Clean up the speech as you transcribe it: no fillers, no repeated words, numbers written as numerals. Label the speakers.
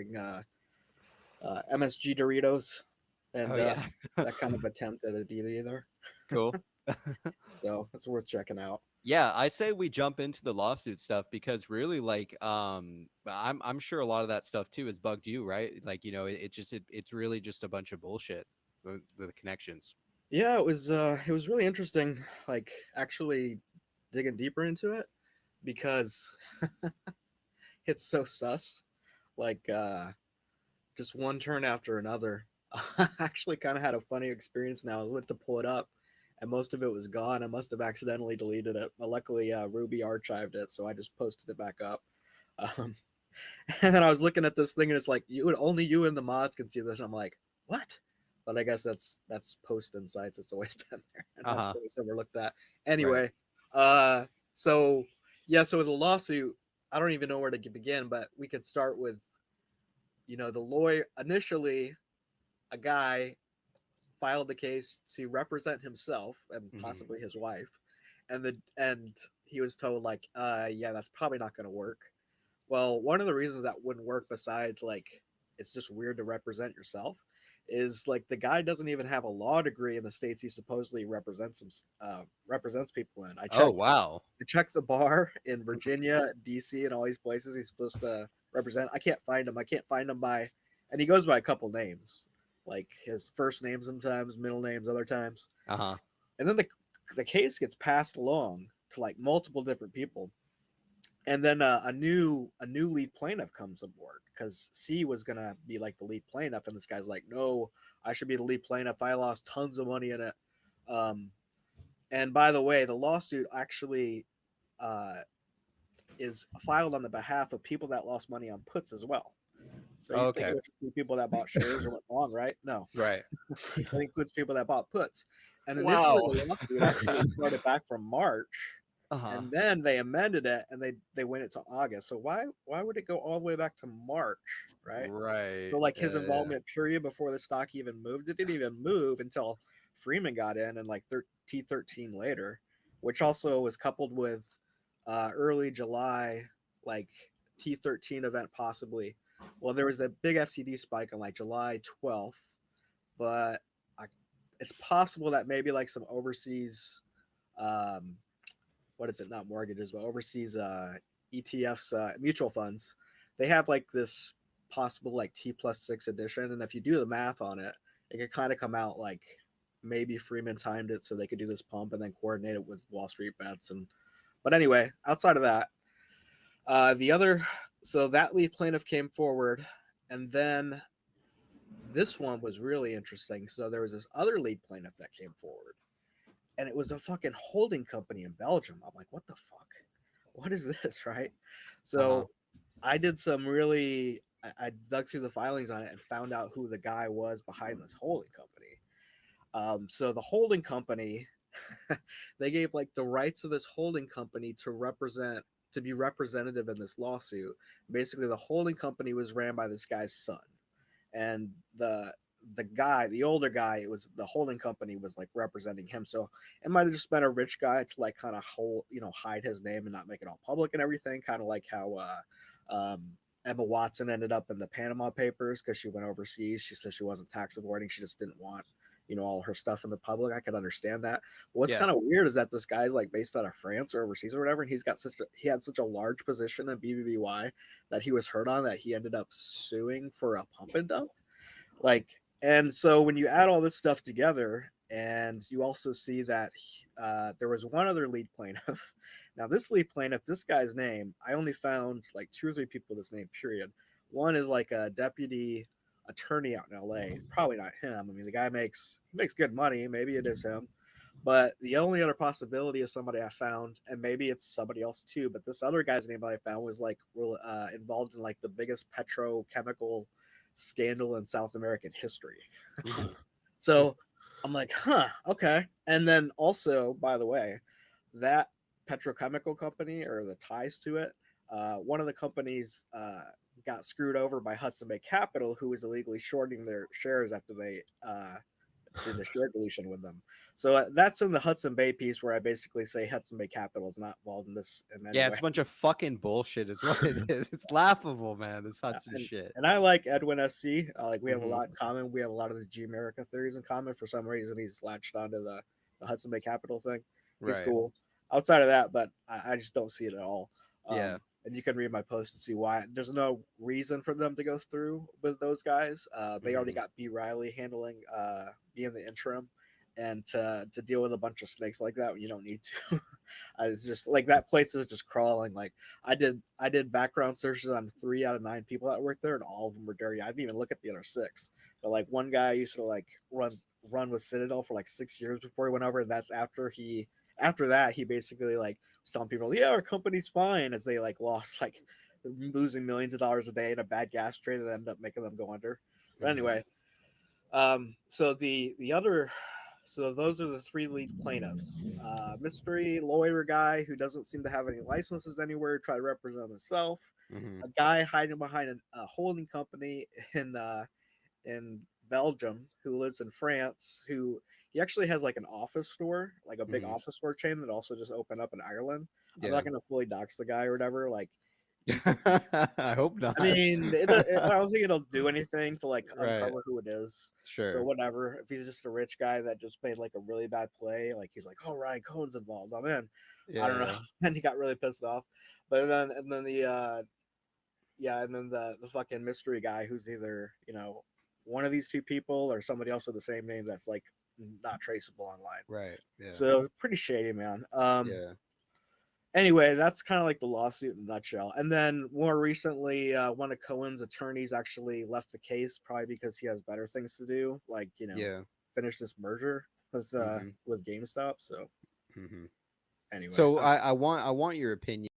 Speaker 1: collecting MSG Doritos, and
Speaker 2: Oh yeah.
Speaker 1: that kind of attempt at a deed either.
Speaker 2: Cool.
Speaker 1: So it's worth checking out.
Speaker 2: Yeah, I say we jump into the lawsuit stuff because really, like, I'm sure a lot of that stuff too has bugged you, right? Like, it's really just a bunch of bullshit. The connections.
Speaker 1: Yeah, it was really interesting, like actually digging deeper into it because it's so sus. Like just one turn after another. I actually kind of had a funny experience now. I went to pull it up and most of it was gone. I must have accidentally deleted it. But luckily, Ruby archived it, so I just posted it back up. Um, and then I was looking at this thing, and it's like only you and the mods can see this. And I'm like, what? But I guess that's post insights. It's always been there, and
Speaker 2: Uh
Speaker 1: that's
Speaker 2: huh.
Speaker 1: always overlooked that.
Speaker 2: Right.
Speaker 1: Anyway, so yeah, so with a lawsuit, I don't even know where to begin, but we could start with the lawyer initially. A guy filed the case to represent himself and
Speaker 2: Hmm.
Speaker 1: possibly his wife, and he was told like, yeah, that's probably not going to work. Well, one of the reasons that wouldn't work, besides like it's just weird to represent yourself, is like the guy doesn't even have a law degree in the states he supposedly represents people in.
Speaker 2: Oh wow.
Speaker 1: I checked the bar in Virginia, DC, and all these places he's supposed to represent. I can't find him. I can't find him by, and he goes by a couple names, like his first name sometimes, middle names other times,
Speaker 2: Uh huh.
Speaker 1: and then the case gets passed along to like multiple different people, and then a new lead plaintiff comes aboard because C was gonna be like the lead plaintiff, and this guy's like, no, I should be the lead plaintiff. I lost tons of money in it. Um, and by the way, the lawsuit actually uh, is filed on the behalf of people that lost money on puts as well. So you'd think it
Speaker 2: Okay.
Speaker 1: would just be people that bought shares and went long, right? No,
Speaker 2: Right.
Speaker 1: it includes people that bought puts. And initially,
Speaker 2: Wow.
Speaker 1: the lawsuit actually started back from March,
Speaker 2: Uh huh.
Speaker 1: and then they amended it and they went it to August. So why would it go all the way back to March, right?
Speaker 2: Right.
Speaker 1: So like his
Speaker 2: Yeah.
Speaker 1: involvement period before the stock even moved, it didn't even move until Freeman got in and like T13 later, which also was coupled with early July, like T13 event possibly. Well, there was a big FCD spike on like July 12th, but I, it's possible that maybe like some overseas, um, what is it? Not mortgages, but overseas ETFs, mutual funds. They have like this possible like T+6 edition, and if you do the math on it, it could kind of come out like maybe Freeman timed it so they could do this pump and then coordinate it with Wall Street bets. And but anyway, outside of that, the other so that lead plaintiff came forward, and then this one was really interesting. So there was this other lead plaintiff that came forward, and it was a fucking holding company in Belgium. I'm like, what the fuck? What is this, right?
Speaker 2: Uh huh.
Speaker 1: So I did some really, I dug through the filings on it and found out who the guy was behind this holding company. So the holding company, they gave like the rights of this holding company to be representative in this lawsuit. Basically, the holding company was ran by this guy's son, and the older guy, it was the holding company was like representing him. So it might have just been a rich guy to like kind of hide his name and not make it all public and everything, kind of like how Emma Watson ended up in the Panama Papers because she went overseas. She said she wasn't tax avoiding, she just didn't want all her stuff in the public. I could understand that. But what's
Speaker 2: Yeah.
Speaker 1: kind of weird is that this guy's like based out of France or overseas or whatever, and he had such a large position in BBBY that he was hurt on that he ended up suing for a pump and dump. Like, and so when you add all this stuff together, and you also see that there was one other lead plaintiff. Now, this lead plaintiff, this guy's name, I only found like two or three people with this name, period. One is like a deputy attorney out in LA. Probably not him. I mean, the guy makes good money. Maybe it is him. But the only other possibility is somebody I found, and maybe it's somebody else too. But this other guy's name that I found was like involved in like the biggest petrochemical scandal in South American history. So I'm like, huh, okay. And then also, by the way, that petrochemical company or the ties to it, one of the companies got screwed over by Hudson Bay Capital, who was illegally shorting their shares after they did the share deletion with them. So that's in the Hudson Bay piece where I basically say Hudson Bay Capital is not involved in this in any
Speaker 2: Yeah,
Speaker 1: way.
Speaker 2: it's a bunch of fucking bullshit, is what it is. It's laughable, man. This
Speaker 1: Uh,
Speaker 2: Hudson
Speaker 1: and
Speaker 2: shit.
Speaker 1: and I like Edwin SC. Like we have a
Speaker 2: Hmm.
Speaker 1: lot in common. We have a lot of the G America theories in common. For some reason, he's latched onto the Hudson Bay Capital thing. He's
Speaker 2: Right.
Speaker 1: cool. Outside of that, but I just don't see it at all.
Speaker 2: Yeah.
Speaker 1: And you can read my post to see why. There's no reason for them to go through with those guys. They already
Speaker 2: Hmm.
Speaker 1: got B Riley handling being the interim, and to deal with a bunch of snakes like that when you don't need to. It's just like that place is just crawling. Like I did background searches on 3 out of 9 people that worked there, and all of them were dirty. I didn't even look at the other 6. But like one guy used to like run with Citadel for like 6 years before he went over, and that's after that he basically like was telling people, yeah, our company's fine, as they like lost like losing millions of dollars a day in a bad gas trade that ended up making them go under. But
Speaker 2: Hmm.
Speaker 1: anyway, so the other, so those are the 3 lead plaintiffs. Mystery lawyer guy who doesn't seem to have any licenses anywhere, try to represent himself.
Speaker 2: Hmm.
Speaker 1: A guy hiding behind a holding company in Belgium who lives in France. Who he actually has like an office store, like a big
Speaker 2: Hmm.
Speaker 1: office store chain that also just opened up in Ireland. I'm
Speaker 2: Yeah.
Speaker 1: not going to fully dox the guy or whatever. Like you could
Speaker 2: I hope
Speaker 1: I
Speaker 2: not.
Speaker 1: mean, I don't think it'll do anything to like
Speaker 2: Right.
Speaker 1: uncover who it is. So
Speaker 2: Sure.
Speaker 1: whatever. If he's just a rich guy that just made like a really bad play, like he's like, oh, Ryan Cohen's involved, I'm in. I
Speaker 2: Yeah.
Speaker 1: don't know.
Speaker 2: Yeah.
Speaker 1: And he got really pissed off. But then the yeah, and then the fucking mystery guy who's either one of these 2 people or somebody else with the same name that's like not traceable online.
Speaker 2: Right. Yeah.
Speaker 1: So pretty shady, man.
Speaker 2: Yeah.
Speaker 1: Anyway, that's kind of like the lawsuit in a nutshell. And then more recently, one of Cohen's attorneys actually left the case, probably because he has better things to do, like
Speaker 2: Yeah.
Speaker 1: finish this merger
Speaker 2: Hmm.
Speaker 1: with GameStop. So
Speaker 2: Hmm.
Speaker 1: anyway,
Speaker 2: So I want your opinion